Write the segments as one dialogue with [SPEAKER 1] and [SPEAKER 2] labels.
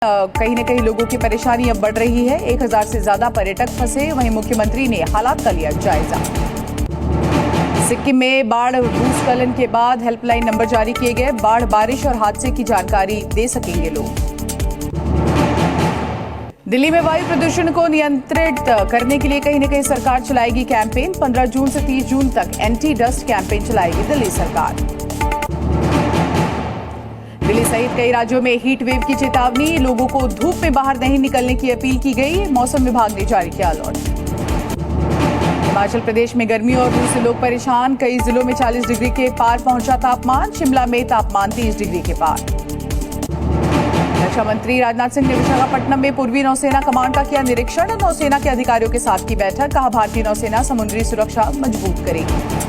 [SPEAKER 1] कहीं न कहीं लोगों की परेशानी अब बढ़ रही है। 1000 से ज्यादा पर्यटक फंसे। वहीं मुख्यमंत्री ने हालात का लिया जायजा। सिक्किम में बाढ़ भूस्खलन के बाद हेल्पलाइन नंबर जारी किए गए। बाढ़, बारिश और हादसे की जानकारी दे सकेंगे लोग। दिल्ली में वायु प्रदूषण को नियंत्रित करने के लिए कहीं न कहीं सरकार चलाएगी कैंपेन। 15 जून से 30 जून तक एंटी डस्ट कैंपेन चलाएगी दिल्ली सरकार। दिल्ली सहित कई राज्यों में हीट वेव की चेतावनी। लोगों को धूप में बाहर नहीं निकलने की अपील की गई। मौसम विभाग ने जारी किया अलर्ट। हिमाचल प्रदेश में गर्मी और लू से लोग परेशान। कई जिलों में 40 डिग्री के पार पहुंचा तापमान। शिमला में तापमान 30 डिग्री के पार। रक्षा मंत्री राजनाथ सिंह ने विशाखापट्टनम में पूर्वी नौसेना कमांड का किया निरीक्षण। नौसेना के अधिकारियों के साथ की बैठक। कहा, भारतीय नौसेना समुद्री सुरक्षा मजबूत करेगी।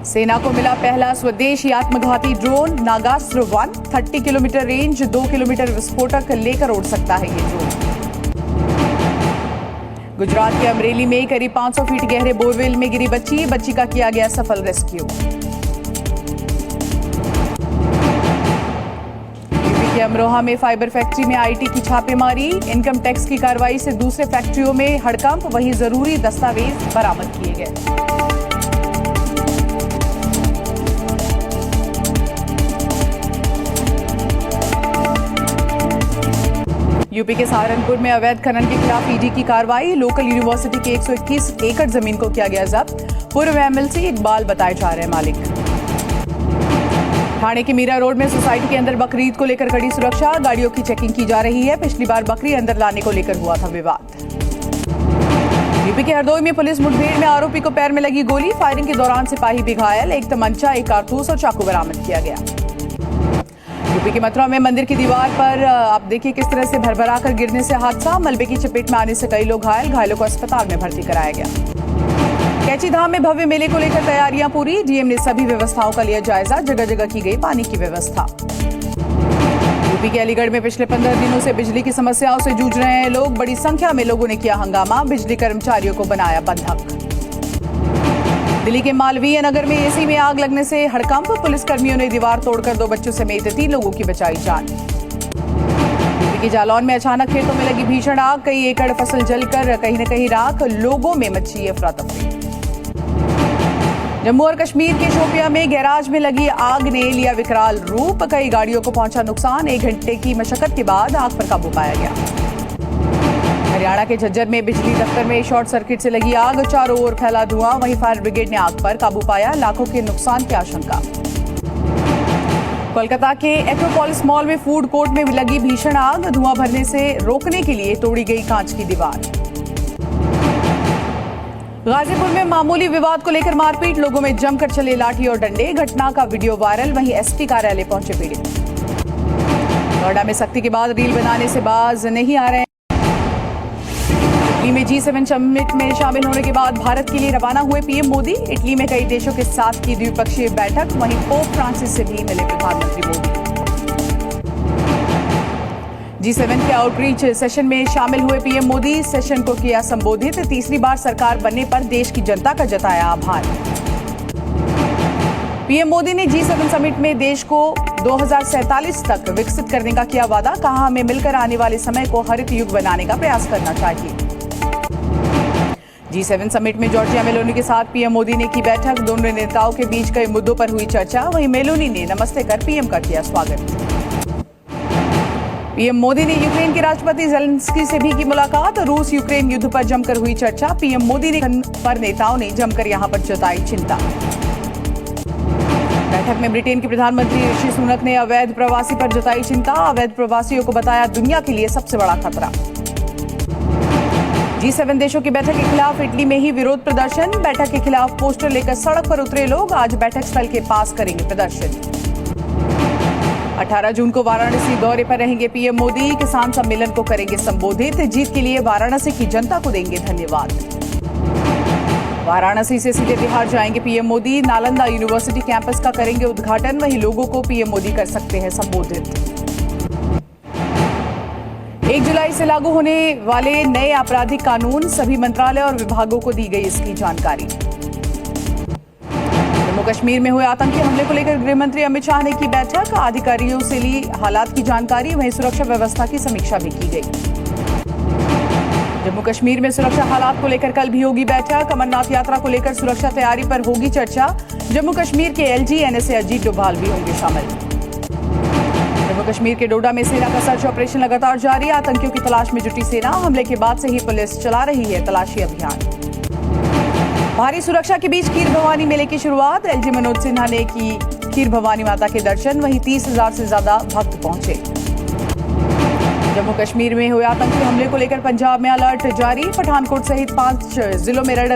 [SPEAKER 1] सेना को मिला पहला स्वदेशी आत्मघाती drone Nagastra 1। 30 kilometre range, 2 kilometre विस्फोटक लेकर उड़ सकता है ये ड्रोन। गुजरात के अमरेली में करीब 500 फीट गहरे बोरवेल में गिरी बच्ची। बच्ची का किया गया सफल रेस्क्यू। यूपी के अमरोहा में फाइबर फैक्ट्री में आईटी की छापेमारी। इनकम टैक्स की कार्रवाई से दूसरे फैक्ट्रियों में हड़कंप। वहीं जरूरी दस्तावेज बरामद किए गए। यूपी के सहारनपुर में अवैध खनन के खिलाफ ईडी की कार्रवाई। लोकल यूनिवर्सिटी की 121 एकड़ जमीन को किया गया जब्त। पूर्व एमएलसी इकबाल बताए जा रहे मालिक। ठाणे के मीरा रोड में सोसाइटी के अंदर बकरीद को लेकर कड़ी सुरक्षा। गाड़ियों की चेकिंग की जा रही है। पिछली बार बकरी अंदर लाने को लेकर हुआ था विवाद। यूपी के हरदोई में पुलिस मुठभेड़ में आरोपी को पैर में लगी गोली। फायरिंग के दौरान सिपाही भी घायल। एक तमंचा, एक कारतूस और चाकू बरामद किया गया। यूपी के मथुरा में मंदिर की दीवार पर आप देखिए किस तरह से भरभरा कर गिरने से हादसा। मलबे की चपेट में आने से कई लोग घायल। घायलों को अस्पताल में भर्ती कराया गया। कैची धाम में भव्य मेले को लेकर तैयारियां पूरी। डीएम ने सभी व्यवस्थाओं का लिया जायजा। जगह जगह की गई पानी की व्यवस्था। यूपी के अलीगढ़ में पिछले 15 दिनों से बिजली की समस्याओं से जूझ रहे हैं लोग। बड़ी संख्या में लोगों ने किया हंगामा। बिजली कर्मचारियों को बनाया बंधक। दिल्ली के मालवीय नगर में एसी में आग लगने से हड़कंप। पुलिसकर्मियों ने दीवार तोड़कर 2 बच्चों समेत 3 लोगों की बचाई जान। यूपी के जालौन में अचानक खेतों में लगी भीषण आग। कई एकड़ फसल जलकर कहीं न कहीं राख। लोगों में मची अफरा तफरी। जम्मू और कश्मीर के शोपियां में गैराज में लगी आग ने लिया विकराल रूप। कई गाड़ियों को पहुंचा नुकसान। 1 घंटे की मशक्कत के बाद आग पर काबू पाया गया। हरियाणा के झज्जर में बिजली दफ्तर में शॉर्ट सर्किट से लगी आग। चारों ओर फैला धुआं। वहीं फायर ब्रिगेड ने आग पर काबू पाया। लाखों के नुकसान की आशंका। कोलकाता के एक्रोपोलिस मॉल में फूड कोर्ट में लगी भीषण आग। धुआं भरने से रोकने के लिए तोड़ी गई कांच की दीवार। गाजीपुर में मामूली विवाद को लेकर मारपीट। लोगों में जमकर चले लाठी और डंडे। घटना का वीडियो वायरल। वहीं एसपी कार्यालय पहुंचे पीड़ित। नोएडा में सख्ती के बाद रील बनाने से बाज नहीं आ रहे हैं। इटली में G7 समिट में शामिल होने के बाद भारत के लिए रवाना हुए पीएम मोदी। इटली में कई देशों के साथ की द्विपक्षीय बैठक। वहीं पोप फ्रांसिस से भी मिले प्रधानमंत्री मोदी। G7 के आउटरीच सेशन में शामिल हुए पीएम मोदी। सेशन को किया संबोधित। तीसरी बार सरकार बनने पर देश की जनता का जताया आभार। पीएम मोदी ने G7 समिट में देश को 2047 तक विकसित करने का किया वादा। कहा, हमें मिलकर आने वाले समय को हरित युग बनाने का प्रयास करना चाहिए। G7 समिट में जॉर्जिया मेलोनी के साथ पीएम मोदी ने की बैठक। दोनों नेताओं के बीच कई मुद्दों पर हुई चर्चा। वहीं मेलोनी ने नमस्ते कर पीएम का किया स्वागत। पीएम मोदी ने यूक्रेन के राष्ट्रपति ज़ेलेंस्की से भी की मुलाकात। रूस यूक्रेन युद्ध पर जमकर हुई चर्चा। पीएम मोदी ने पर नेताओं ने जमकर यहां पर जताई चिंता। बैठक में ब्रिटेन के प्रधानमंत्री ऋषि सुनक ने अवैध प्रवासी पर जताई चिंता। अवैध प्रवासियों को बताया दुनिया के लिए सबसे बड़ा खतरा। G7 देशों की बैठक के खिलाफ इटली में ही विरोध प्रदर्शन। बैठक के खिलाफ पोस्टर लेकर सड़क पर उतरे लोग। आज बैठक स्थल के पास करेंगे प्रदर्शन। 18 जून को वाराणसी दौरे पर रहेंगे पीएम मोदी। किसान सम्मेलन को करेंगे संबोधित। जीत के लिए वाराणसी की जनता को देंगे धन्यवाद। वाराणसी से सीधे बिहार जाएंगे PM Modi. Nalanda university campus का करेंगे उद्घाटन। वहीं लोगों को पीएम मोदी कर सकते हैं संबोधित। 1 जुलाई से लागू होने वाले नए आपराधिक कानून। सभी मंत्रालय और विभागों को दी गई इसकी जानकारी। जम्मू कश्मीर में हुए आतंकी हमले को लेकर गृह मंत्री अमित शाह ने की बैठक, अधिकारियों से ली हालात की जानकारी, वहीं सुरक्षा व्यवस्था की समीक्षा भी की गई। जम्मू कश्मीर में सुरक्षा हालात को लेकर कल भी होगी बैठक, अमरनाथ यात्रा को लेकर सुरक्षा तैयारी पर होगी चर्चा। जम्मू कश्मीर के एलजी एनएसए अजीत डोभाल भी होंगे शामिल। जम्मू कश्मीर के डोडा में सेना का सर्च ऑपरेशन लगातार जारी, आतंकियों की तलाश में जुटी सेना, हमले के बाद से ही पुलिस चला रही है तलाशी अभियान। भारी सुरक्षा के बीच खीर भवानी मेले की शुरुआत, एलजी मनोज सिन्हा ने की खीर भवानी माता के दर्शन, वहीं 30,000 से ज्यादा भक्त पहुंचे। जम्मू कश्मीर में हुए आतंकी हमले को लेकर पंजाब में अलर्ट जारी, पठानकोट सहित 5 जिलों में रेड